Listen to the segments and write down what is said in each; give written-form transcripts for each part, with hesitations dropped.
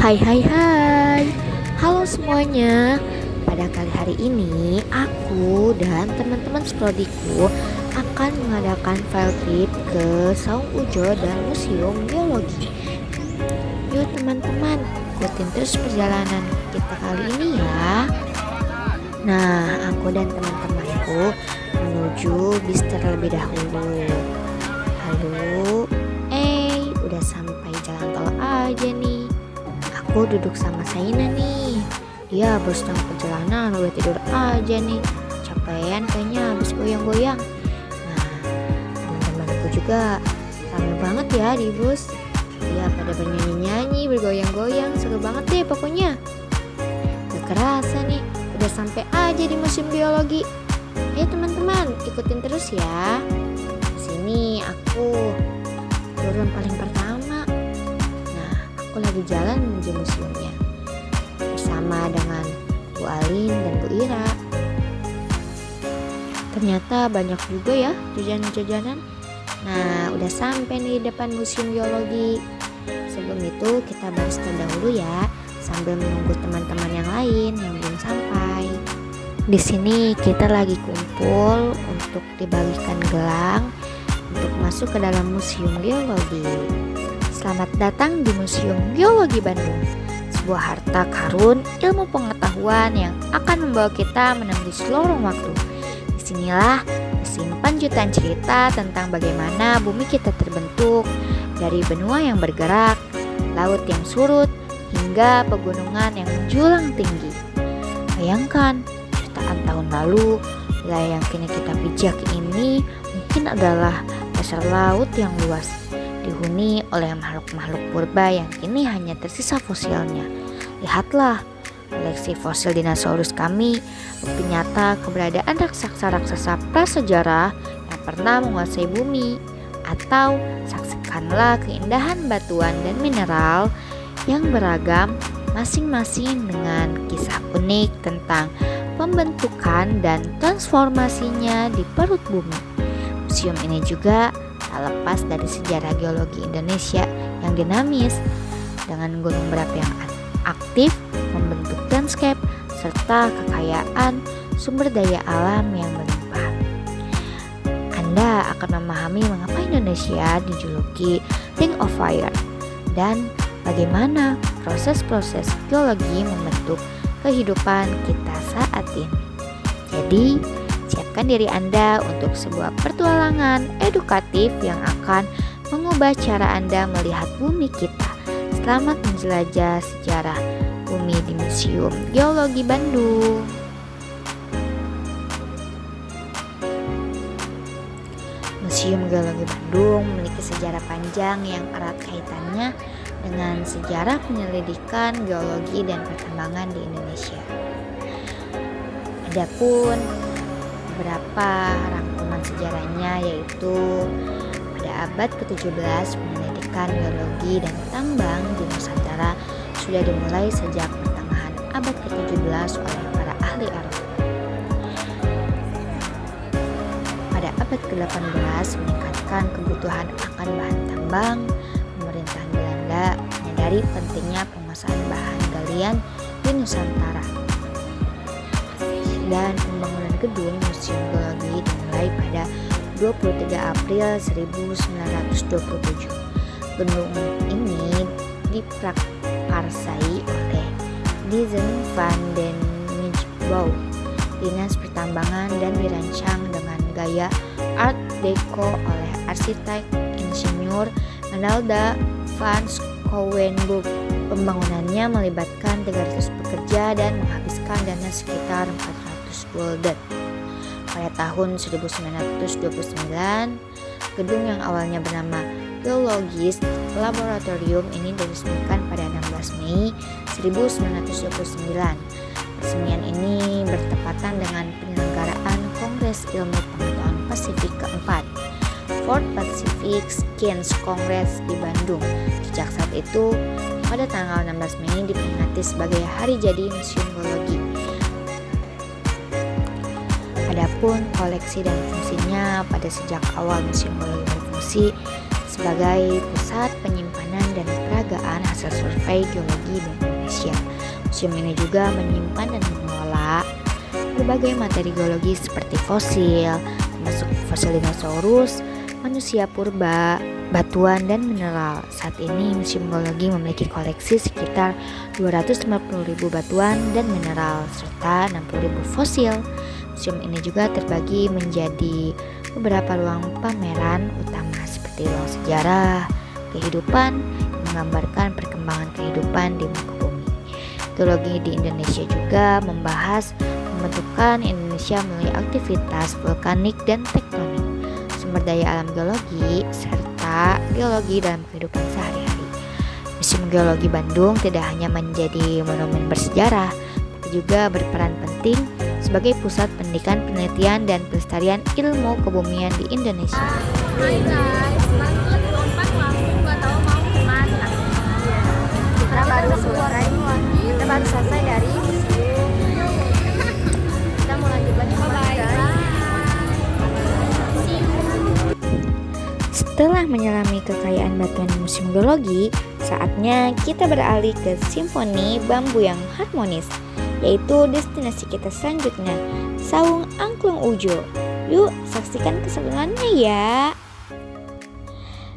Hai hai hai. Halo semuanya. Pada kali hari ini aku dan teman-teman seprodiku akan mengadakan field trip ke Saung Ujo dan Museum Geologi. Yuk teman-teman, ikutin terus perjalanan kita kali ini ya. Nah, aku dan teman-temanku menuju bis terlebih dahulu. Halo, udah sampai jalan tol aja nih. Aku duduk sama Saina nih. Dia baru setengah perjalanan udah tidur aja nih. Capean kayaknya habis goyang-goyang. Nah, teman-temanku juga rame banget ya di bus. Dia pada bernyanyi-nyanyi, bergoyang-goyang, seru banget deh pokoknya. Gak kerasa nih, udah sampai aja di Museum Geologi. Ayo teman-teman, ikutin terus ya. Sini aku turun paling pertama. Aku lagi jalan menuju museumnya bersama dengan Bu Alin dan Bu Ira. Ternyata banyak juga ya jajanan-jajanan. Nah, udah sampai nih di depan Museum Geologi. Sebelum itu kita bahas terdahulu ya, sambil menunggu teman-teman yang lain yang belum sampai. Di sini kita lagi kumpul untuk dibagikan gelang untuk masuk ke dalam Museum Geologi. Selamat datang di Museum Geologi Bandung, sebuah harta karun ilmu pengetahuan yang akan membawa kita menembus lorong waktu. Disinilah tersimpan jutaan cerita tentang bagaimana bumi kita terbentuk, dari benua yang bergerak, laut yang surut, hingga pegunungan yang menjulang tinggi. Bayangkan, jutaan tahun lalu, wilayah yang kini kita pijak ini mungkin adalah dasar laut yang luas, dihuni oleh makhluk-makhluk purba yang kini hanya tersisa fosilnya. Lihatlah, koleksi fosil dinosaurus kami bukti nyata keberadaan raksasa-raksasa prasejarah yang pernah menguasai bumi. Atau saksikanlah keindahan batuan dan mineral yang beragam, masing-masing dengan kisah unik tentang pembentukan dan transformasinya di perut bumi. Museum ini juga tak lepas dari sejarah geologi Indonesia yang dinamis, dengan gunung berapi yang aktif membentuk landscape serta kekayaan sumber daya alam yang melimpah. Anda akan memahami mengapa Indonesia dijuluki Ring of Fire dan bagaimana proses-proses geologi membentuk kehidupan kita saat ini. Jadi, siapkan diri Anda untuk sebuah petualangan edukatif yang akan mengubah cara Anda melihat bumi kita. Selamat menjelajah sejarah bumi di Museum Geologi Bandung. Museum Geologi Bandung memiliki sejarah panjang yang erat kaitannya dengan sejarah penyelidikan geologi dan perkembangan di Indonesia. Adapun beberapa rangkuman sejarahnya, yaitu pada abad ke-17 penyelidikan geologi dan tambang di Nusantara sudah dimulai sejak pertengahan abad ke-17 oleh para ahli alam. Pada abad ke-18 meningkatkan kebutuhan akan bahan tambang, pemerintahan Belanda menyadari pentingnya penguasaan bahan galian di Nusantara. Dan pembangunan gedung Museum Geologi dimulai pada 23 April 1927. Gedung ini diprakarsai oleh Dijen van den Mijbouw, Dinas Pertambangan, dan dirancang dengan gaya Art Deco oleh arsitek insinyur Menalda van Schouwenburg. Pembangunannya melibatkan 300 pekerja dan menghabiskan dana sekitar 400 gulden. Pada tahun 1929, gedung yang awalnya bernama Geologist Laboratorium ini diresmikan pada 16 Mei 1929. Peresmian ini bertepatan dengan penyelenggaraan Kongres Ilmu Pengetahuan Pasifik keempat, Fourth Pacific Science Congress di Bandung. Sejak saat itu, pada tanggal 16 Mei diperingati sebagai Hari Jadi Museum Geologi. Adapun koleksi dan fungsinya, pada sejak awal Museum Geologi berfungsi sebagai pusat penyimpanan dan peragaan hasil survei geologi di Indonesia. Museum ini juga menyimpan dan mengelola berbagai materi geologi seperti fosil, termasuk fosil dinosaurus, manusia purba, batuan, dan mineral. Saat ini Museum Geologi memiliki koleksi sekitar 250.000 batuan dan mineral serta 60.000 fosil. Museum ini juga terbagi menjadi beberapa ruang pameran utama seperti ruang sejarah, kehidupan yang menggambarkan perkembangan kehidupan di muka bumi. Geologi di Indonesia juga membahas pembentukan Indonesia melalui aktivitas vulkanik dan tektonik, sumber daya alam geologi, serta geologi dalam kehidupan sehari-hari. Museum Geologi Bandung tidak hanya menjadi monumen bersejarah, tapi juga berperan penting sebagai pusat pendidikan, penelitian, dan pelestarian ilmu kebumian di Indonesia. Hai guys, sekarang kita lagi lompat langsung nggak tahu mau kemana. Kita baru selesai dari museum. Kita mau lanjut lagi ke Setelah menyelami kekayaan batuan Museum Geologi, saatnya kita beralih ke simfoni bambu yang harmonis, yaitu destinasi kita selanjutnya, Saung Angklung Ujo. Yuk saksikan keseruannya ya.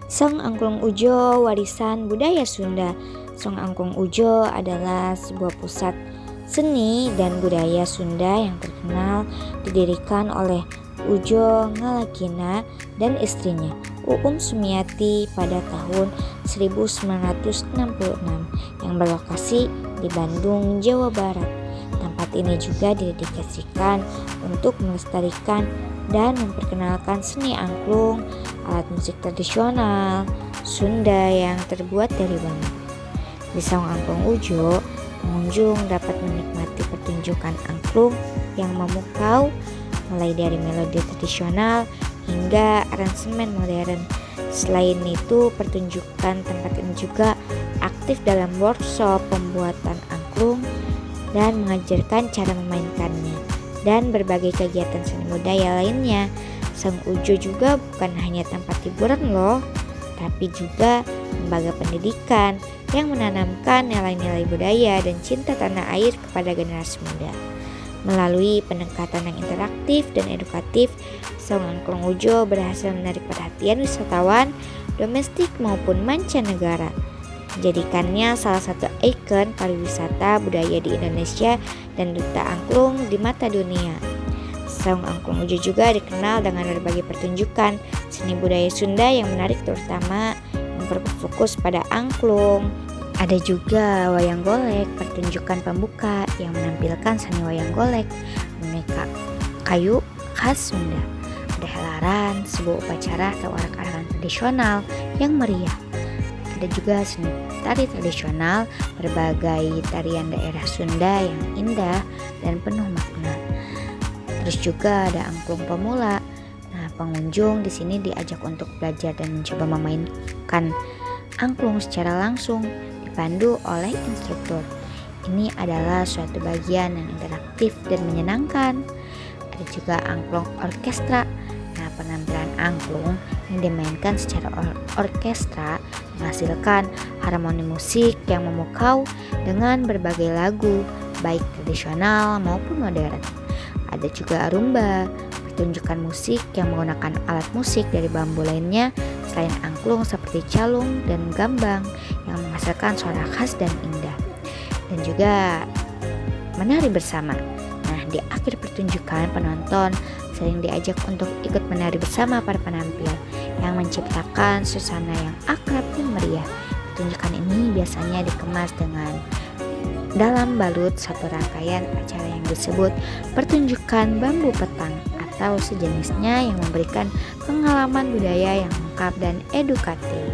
Saung Angklung Ujo warisan budaya Sunda. Saung Angklung Ujo adalah sebuah pusat seni dan budaya Sunda yang terkenal, didirikan oleh Ujo Ngalagina dan istrinya Uum Sumiati pada tahun 1966 yang berlokasi di Bandung, Jawa Barat. Tempat ini juga didedikasikan untuk melestarikan dan memperkenalkan seni angklung, alat musik tradisional Sunda yang terbuat dari bambu. Di Saung Angklung Ujo, pengunjung dapat menikmati pertunjukan angklung yang memukau, mulai dari melodi tradisional hingga aransemen modern. Selain itu, pertunjukan tempat ini juga aktif dalam workshop pembuatan angklung dan mengajarkan cara memainkannya dan berbagai kegiatan seni budaya lainnya. Saung Ujo juga bukan hanya tempat hiburan loh, tapi juga lembaga pendidikan yang menanamkan nilai-nilai budaya dan cinta tanah air kepada generasi muda. Melalui pendekatan yang interaktif dan edukatif, Saung Angklung Ujo berhasil menarik perhatian wisatawan domestik maupun mancanegara, menjadikannya salah satu ikon pariwisata budaya di Indonesia dan duta angklung di mata dunia. Saung Angklung Ujo juga dikenal dengan berbagai pertunjukan seni budaya Sunda yang menarik, terutama yang berfokus pada angklung. Ada juga wayang golek, pertunjukan pembuka yang menampilkan seni wayang golek menggunakan kayu khas Sunda. Ada helaran, sebuah upacara atau arak-arakan tradisional yang meriah. Ada juga seni tari tradisional, berbagai tarian daerah Sunda yang indah dan penuh makna. Terus juga ada angklung pemula. Nah, pengunjung di sini diajak untuk belajar dan mencoba memainkan angklung secara langsung, dipandu oleh instruktur. Ini adalah suatu bagian yang interaktif dan menyenangkan. Ada juga angklung orkestra. Nah, penampilan angklung yang dimainkan secara orkestra menghasilkan harmoni musik yang memukau dengan berbagai lagu, baik tradisional maupun modern. Ada juga rumba, pertunjukan musik yang menggunakan alat musik dari bambu lainnya selain angklung seperti calung dan gambang yang menghasilkan suara khas dan indah. Dan juga menari bersama. Nah, di akhir pertunjukan, penonton sering diajak untuk ikut menari bersama para penampil yang menciptakan suasana yang akrab dan meriah. Pertunjukan ini biasanya dikemas dengan dalam balut satu rangkaian acara yang disebut pertunjukan bambu petang atau sejenisnya yang memberikan pengalaman budaya yang lengkap dan edukatif.